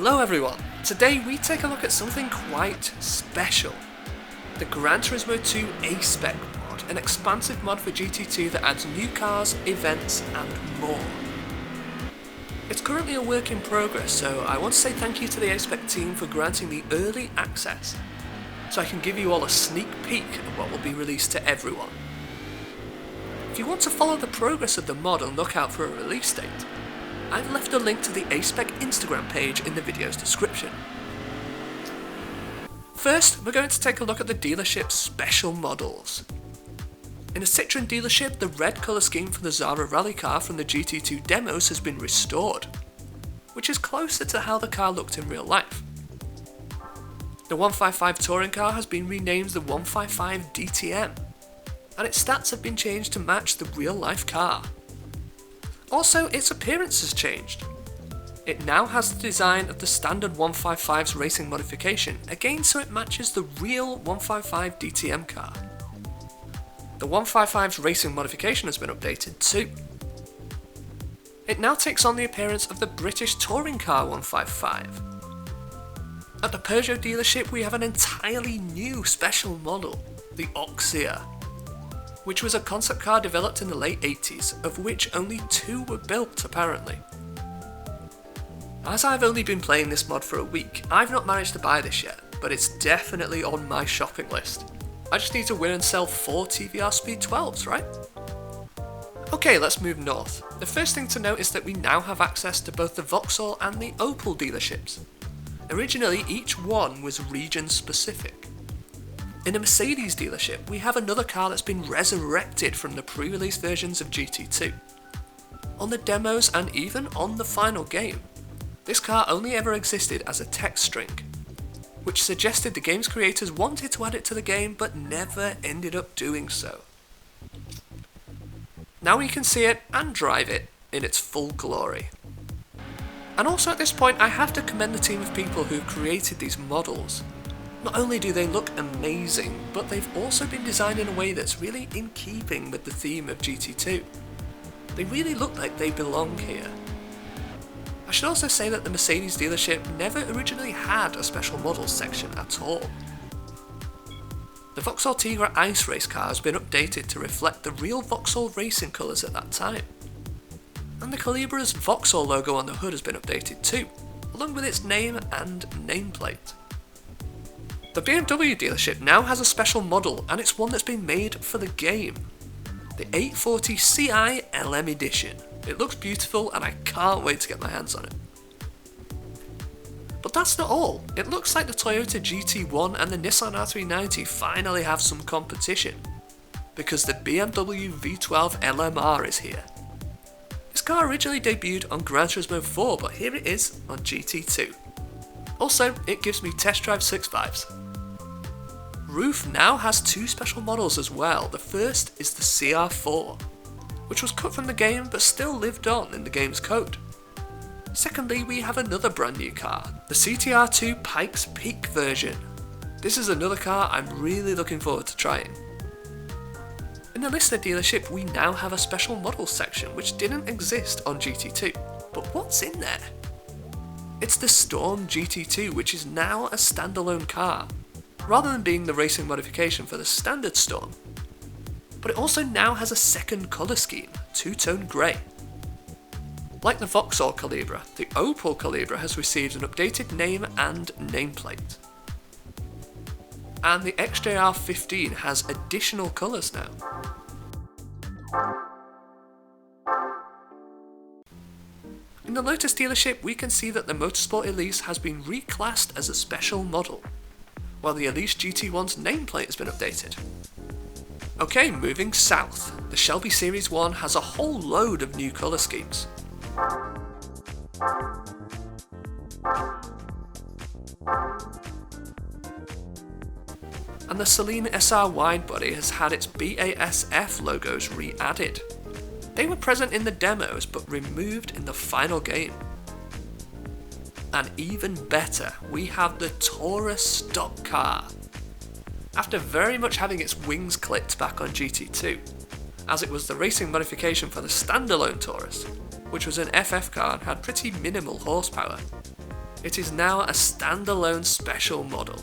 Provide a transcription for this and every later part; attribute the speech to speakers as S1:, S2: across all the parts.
S1: Hello everyone! Today we take a look at something quite special. The Gran Turismo 2 A-Spec mod, an expansive mod for GT2 that adds new cars, events and more. It's currently a work in progress, so I want to say thank you to the A-Spec team for granting me early access, so I can give you all a sneak peek of what will be released to everyone. If you want to follow the progress of the mod and look out for a release date, I've left a link to the A-Spec Instagram page in the video's description. First, we're going to take a look at the dealership's special models. In a Citroën dealership, the red colour scheme for the Zara rally car from the GT2 demos has been restored, which is closer to how the car looked in real life. The 155 touring car has been renamed the 155 DTM, and its stats have been changed to match the real life car. Also, its appearance has changed. It now has the design of the standard 155's racing modification, again so it matches the real 155 DTM car. The 155's racing modification has been updated too. It now takes on the appearance of the British touring car 155. At the Peugeot dealership we have an entirely new special model, the Oxia, which was a concept car developed in the late 80s, of which only 2 were built apparently. As I've only been playing this mod for a week, I've not managed to buy this yet, but it's definitely on my shopping list. I just need to win and sell 4 TVR Speed 12s, right? Okay, let's move north. The first thing to note is that we now have access to both the Vauxhall and the Opel dealerships. Originally, each one was region specific. In a Mercedes dealership, we have another car that's been resurrected from the pre-release versions of GT2. On the demos and even on the final game, this car only ever existed as a text string, which suggested the game's creators wanted to add it to the game but never ended up doing so. Now we can see it and drive it in its full glory. And also at this point I have to commend the team of people who created these models. Not only do they look amazing, but they've also been designed in a way that's really in keeping with the theme of GT2. They really look like they belong here. I should also say that the Mercedes dealership never originally had a special models section at all. The Vauxhall Tigra Ice Race car has been updated to reflect the real Vauxhall racing colours at that time. And the Calibra's Vauxhall logo on the hood has been updated too, along with its name and nameplate. The BMW dealership now has a special model, and it's one that's been made for the game. The 840 Ci LM edition. It looks beautiful and I can't wait to get my hands on it. But that's not all. It looks like the Toyota GT1 and the Nissan R390 finally have some competition, because the BMW V12 LMR is here. This car originally debuted on Gran Turismo 4, but here it is on GT2. Also, it gives me test drive 6 vibes. Roof now has 2 special models as well. The first is the CR4, which was cut from the game but still lived on in the game's code. Secondly, we have another brand new car, the CTR2 Pikes Peak version. This is another car I'm really looking forward to trying. In the Lister dealership we now have a special models section which didn't exist on GT2, but what's in there? It's the Storm GT2, which is now a standalone car, rather than being the racing modification for the standard Storm. But it also now has a second colour scheme, two-tone grey. Like the Vauxhall Calibra, the Opel Calibra has received an updated name and nameplate. And the XJR15 has additional colours now. In the Lotus dealership we can see that the Motorsport Elise has been reclassed as a special model, while the Elise GT1's nameplate has been updated. Okay, moving south, the Shelby Series 1 has a whole load of new colour schemes. And the Celine SR widebody has had its BASF logos re-added. They were present in the demos but removed in the final game. And even better, we have the Taurus stock car. After very much having its wings clipped back on GT2, as it was the racing modification for the standalone Taurus, which was an FF car and had pretty minimal horsepower. It is now a standalone special model.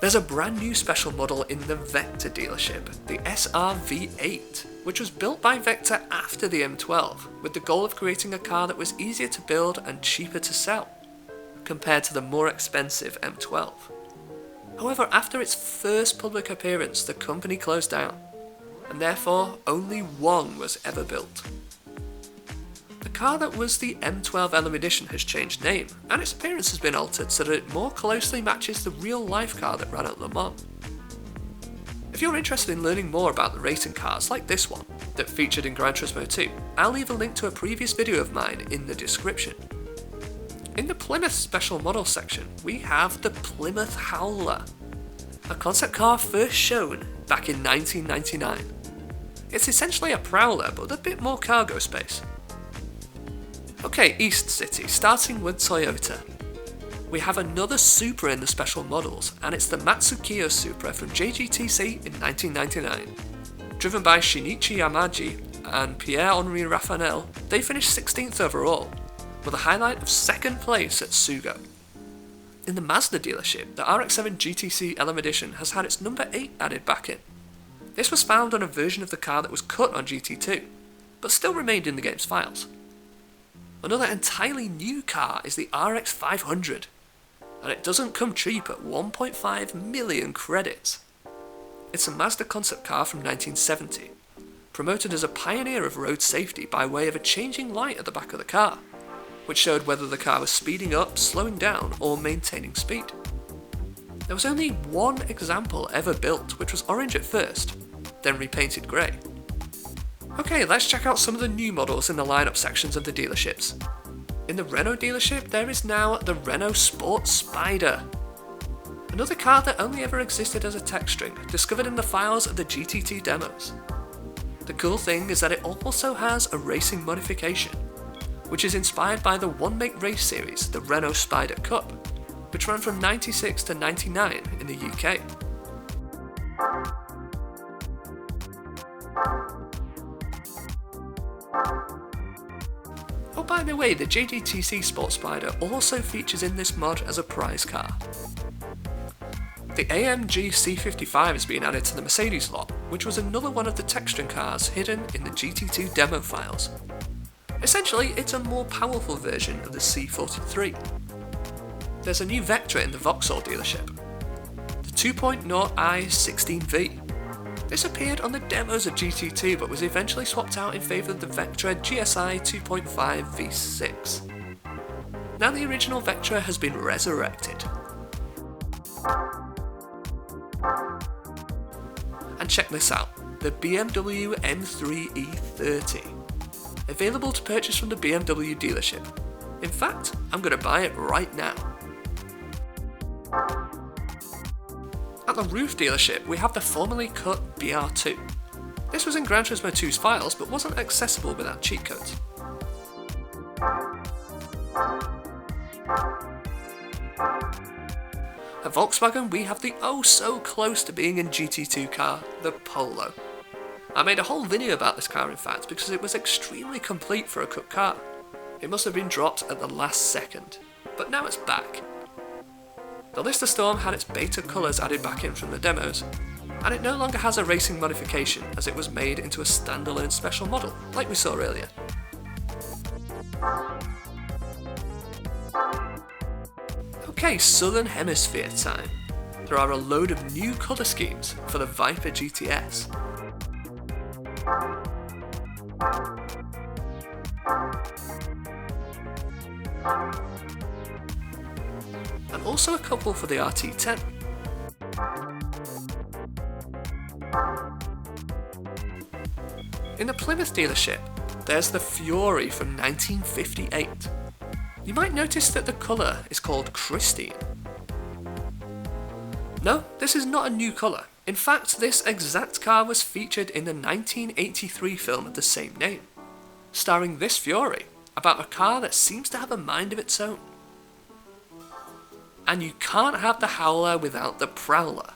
S1: There's a brand new special model in the Vector dealership, the SRV8, which was built by Vector after the M12, with the goal of creating a car that was easier to build and cheaper to sell, compared to the more expensive M12. However, after its first public appearance, the company closed down, and therefore only one was ever built. The car that was the M12 LM Edition has changed name, and its appearance has been altered so that it more closely matches the real-life car that ran at Le Mans. If you're interested in learning more about the racing cars like this one, that featured in Gran Turismo 2, I'll leave a link to a previous video of mine in the description. In the Plymouth Special Model section, we have the Plymouth Howler, a concept car first shown back in 1999. It's essentially a prowler, but with a bit more cargo space. Okay, East City, starting with Toyota. We have another Supra in the special models, and it's the Matsukiyo Supra from JGTC in 1999. Driven by Shinichi Yamaji and Pierre-Henri Raffanel, they finished 16th overall, with a highlight of 2nd place at Sugo. In the Mazda dealership, the RX-7 GTC LM Edition has had its number 8 added back in. This was found on a version of the car that was cut on GT2, but still remained in the game's files. Another entirely new car is the RX 500, and it doesn't come cheap at 1.5 million credits. It's a Mazda concept car from 1970, promoted as a pioneer of road safety by way of a changing light at the back of the car, which showed whether the car was speeding up, slowing down, or maintaining speed. There was only one example ever built, which was orange at first, then repainted grey. Okay, let's check out some of the new models in the lineup sections of the dealerships. In the Renault dealership, there is now the Renault Sport Spider. Another car that only ever existed as a text string, discovered in the files of the GT2 demos. The cool thing is that it also has a racing modification, which is inspired by the one-make race series, the Renault Spider Cup, which ran from 96 to 99 in the UK. Oh, by the way, the JGTC Sport Spider also features in this mod as a prize car. The AMG C55 has been added to the Mercedes lot, which was another one of the texturing cars hidden in the GT2 demo files. Essentially, it's a more powerful version of the C43. There's a new Vectra in the Vauxhall dealership, the 2.0i 16V. This appeared on the demos of GT2 but was eventually swapped out in favour of the Vectra GSI 2.5 V6. Now the original Vectra has been resurrected. And check this out, the BMW M3 E30. Available to purchase from the BMW dealership. In fact, I'm going to buy it right now. At the Roof dealership, we have the formerly cut BR2. This was in Gran Turismo 2's files, but wasn't accessible without cheat codes. At Volkswagen, we have the oh so close to being in GT2 car, the Polo. I made a whole video about this car in fact, because it was extremely complete for a cut car. It must have been dropped at the last second, but now it's back. The Lister Storm had its beta colours added back in from the demos, and it no longer has a racing modification as it was made into a standalone special model, like we saw earlier. Okay, Southern Hemisphere time. There are a load of new colour schemes for the Viper GTS. And also a couple for the RT10. In the Plymouth dealership, there's the Fury from 1958. You might notice that the colour is called Christine. No, this is not a new colour. In fact, this exact car was featured in the 1983 film of the same name, starring this Fury, about a car that seems to have a mind of its own. And you can't have the Howler without the Prowler,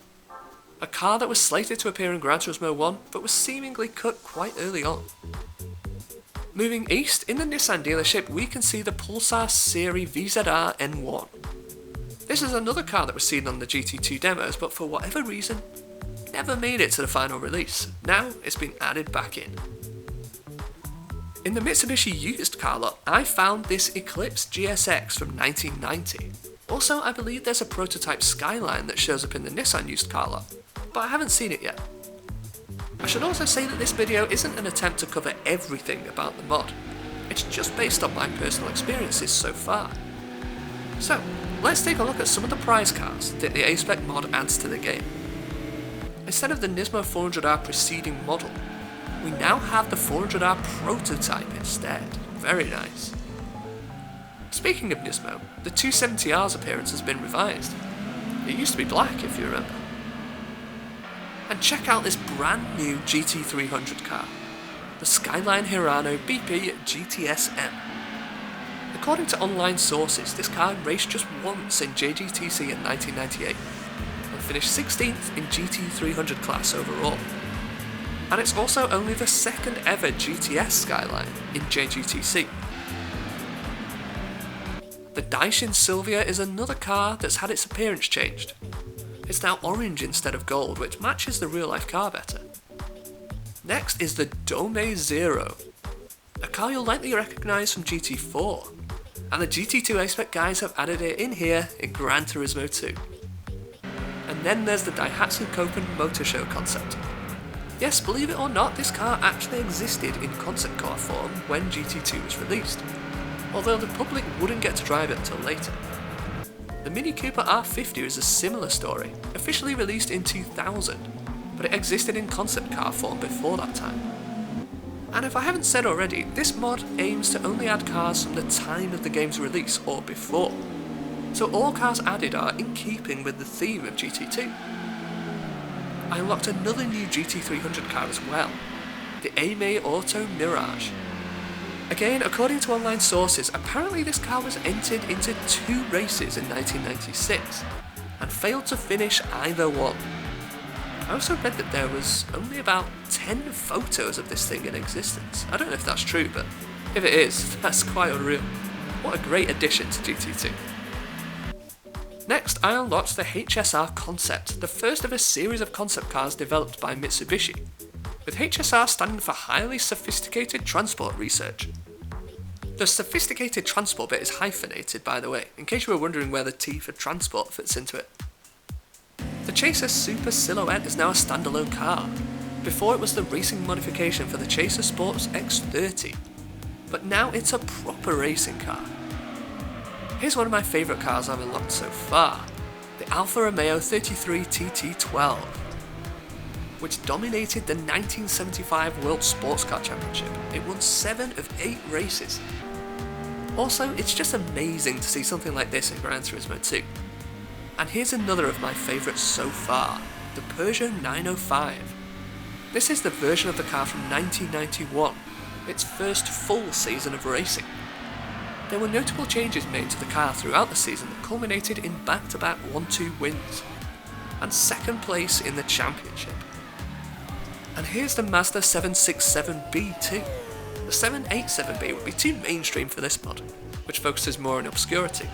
S1: a car that was slated to appear in Gran Turismo 1 but was seemingly cut quite early on. Moving east, in the Nissan dealership we can see the Pulsar Series VZR N1. This is another car that was seen on the GT2 demos, but for whatever reason, never made it to the final release. Now it's been added back in. In the Mitsubishi used car lot, I found this Eclipse GSX from 1990. Also, I believe there's a prototype Skyline that shows up in the Nissan used car lot, but I haven't seen it yet. I should also say that this video isn't an attempt to cover everything about the mod. It's just based on my personal experiences so far. So, let's take a look at some of the prize cars that the A-Spec mod adds to the game. Instead of the Nismo 400R preceding model, we now have the 400R prototype instead. Very nice. Speaking of Nismo, the 270R's appearance has been revised. It used to be black, if you remember. And check out this brand new GT300 car, the Skyline Hirano BP GTS-M. According to online sources, this car raced just once in JGTC in 1998 and finished 16th in GT300 class overall. And it's also only the second ever GTS Skyline in JGTC. The Daishin Sylvia is another car that's had its appearance changed. It's now orange instead of gold, which matches the real life car better. Next is the Dome Zero, a car you'll likely recognise from GT4, and the GT2 A-Spec guys have added it in here in Gran Turismo 2. And then there's the Daihatsu Koppen Motor Show concept. Yes, believe it or not, this car actually existed in concept car form when GT2 was released, although the public wouldn't get to drive it until later. The Mini Cooper R50 is a similar story, officially released in 2000, but it existed in concept car form before that time. And if I haven't said already, this mod aims to only add cars from the time of the game's release or before, so all cars added are in keeping with the theme of GT2. I unlocked another new GT300 car as well, the Aimei Auto Mirage. Again, according to online sources, apparently this car was entered into 2 races in 1996 and failed to finish either one. I also read that there was only about 10 photos of this thing in existence. I don't know if that's true, but if it is, that's quite unreal. What a great addition to GT2. Next, I unlocked the HSR Concept, the first of a series of concept cars developed by Mitsubishi, with HSR standing for Highly Sophisticated Transport Research. The sophisticated transport bit is hyphenated, by the way, in case you were wondering where the T for transport fits into it. The Chaser Super Silhouette is now a standalone car. Before it was the racing modification for the Chaser Sports X30, but now it's a proper racing car. Here's one of my favourite cars I've unlocked so far, the Alfa Romeo 33 TT12, which dominated the 1975 World Sports Car Championship. It won 7 of 8 races. Also, it's just amazing to see something like this in Gran Turismo 2. And here's another of my favourites so far, the Peugeot 905. This is the version of the car from 1991, its first full season of racing. There were notable changes made to the car throughout the season that culminated in back-to-back 1-2 wins, and second place in the championship. And here's the Mazda 767B too. The 787B would be too mainstream for this mod, which focuses more on obscurity,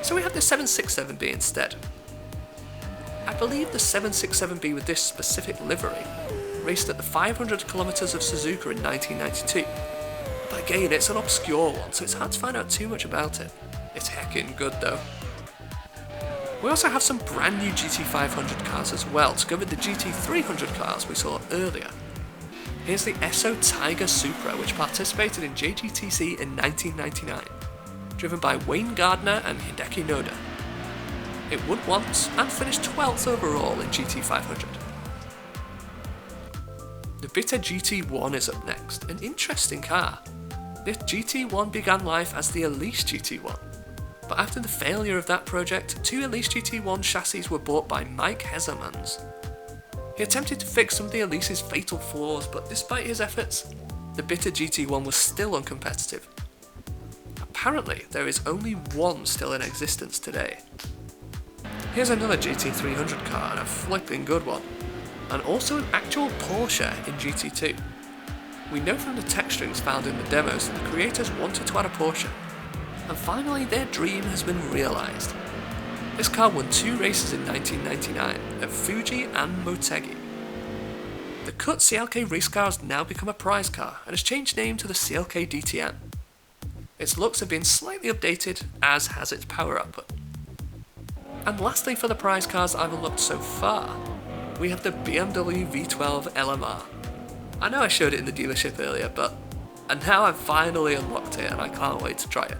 S1: so we have the 767B instead. I believe the 767B with this specific livery raced at the 500 kilometers of Suzuka in 1992. But again, it's an obscure one, so it's hard to find out too much about it. It's heckin' good though. We also have some brand new GT500 cars as well to go with the GT300 cars we saw earlier. Here's the Esso Tiger Supra, which participated in JGTC in 1999, driven by Wayne Gardner and Hideki Noda. It won once and finished 12th overall in GT500. The Bitter GT1 is up next, an interesting car. This GT1 began life as the Elise GT1, but after the failure of that project, 2 Elise GT1 chassis were bought by Mike Hezermans. He attempted to fix some of the Elise's fatal flaws, but despite his efforts, the Bitter GT1 was still uncompetitive. Apparently, there is only one still in existence today. Here's another GT300 car, and a flipping good one, and also an actual Porsche in GT2. We know from the texturings found in the demos that the creators wanted to add a Porsche, and finally their dream has been realised. This car won 2 races in 1999 at Fuji and Motegi. The cut CLK race car has now become a prize car and has changed name to the CLK DTM. Its looks have been slightly updated, as has its power output. And lastly, for the prize cars I've unlocked so far, we have the BMW V12 LMR. I know I showed it in the dealership earlier, and now I've finally unlocked it and I can't wait to try it.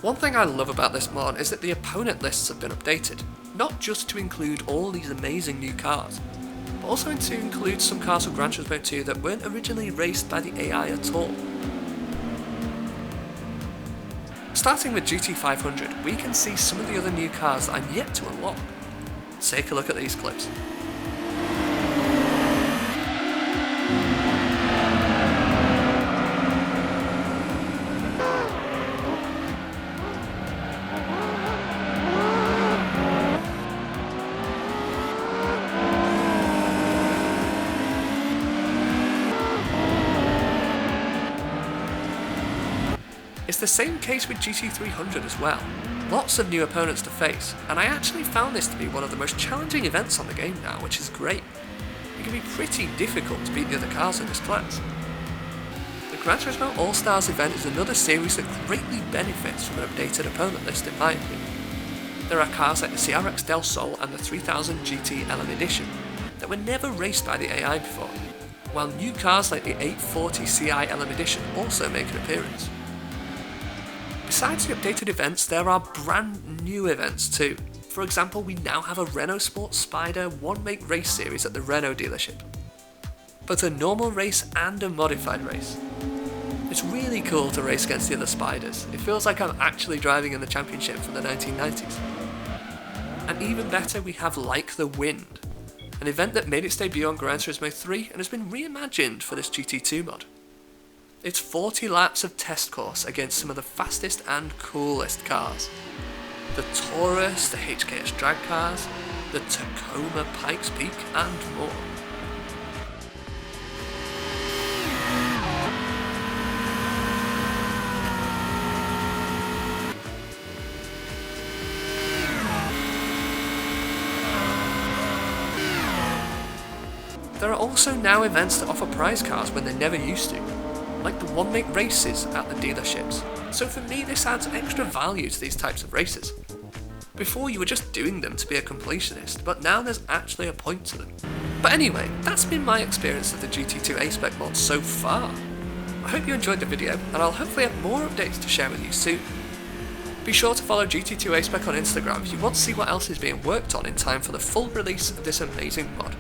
S1: One thing I love about this mod is that the opponent lists have been updated, not just to include all these amazing new cars, but also to include some cars from Gran Turismo 2 that weren't originally raced by the AI at all. Starting with GT500, we can see some of the other new cars that I'm yet to unlock. Let's take a look at these clips. It's the same case with GT300 as well. Lots of new opponents to face, and I actually found this to be one of the most challenging events on the game now, which is great. It can be pretty difficult to beat the other cars in this class. The Gran Turismo All-Stars event is another series that greatly benefits from an updated opponent list in my opinion. There are cars like the CRX Del Sol and the 3000 GT LM Edition that were never raced by the AI before, while new cars like the 840 Ci LM Edition also make an appearance. Besides the updated events, there are brand new events too. For example, we now have a Renault Sport Spider one-make race series at the Renault dealership. Both a normal race and a modified race. It's really cool to race against the other Spiders. It feels like I'm actually driving in the championship from the 1990s. And even better, we have Like the Wind, an event that made its debut on Gran Turismo 3 and has been reimagined for this GT2 mod. It's 40 laps of test course against some of the fastest and coolest cars. The Taurus, the HKS drag cars, the Tacoma Pikes Peak, and more. There are also now events that offer prize cars when they never used to, like the one-make races at the dealerships. So for me, this adds extra value to these types of races. Before, you were just doing them to be a completionist, but now there's actually a point to them. But anyway, that's been my experience of the GT2 A-Spec mod so far. I hope you enjoyed the video, and I'll hopefully have more updates to share with you soon. Be sure to follow GT2 A-Spec on Instagram if you want to see what else is being worked on in time for the full release of this amazing mod.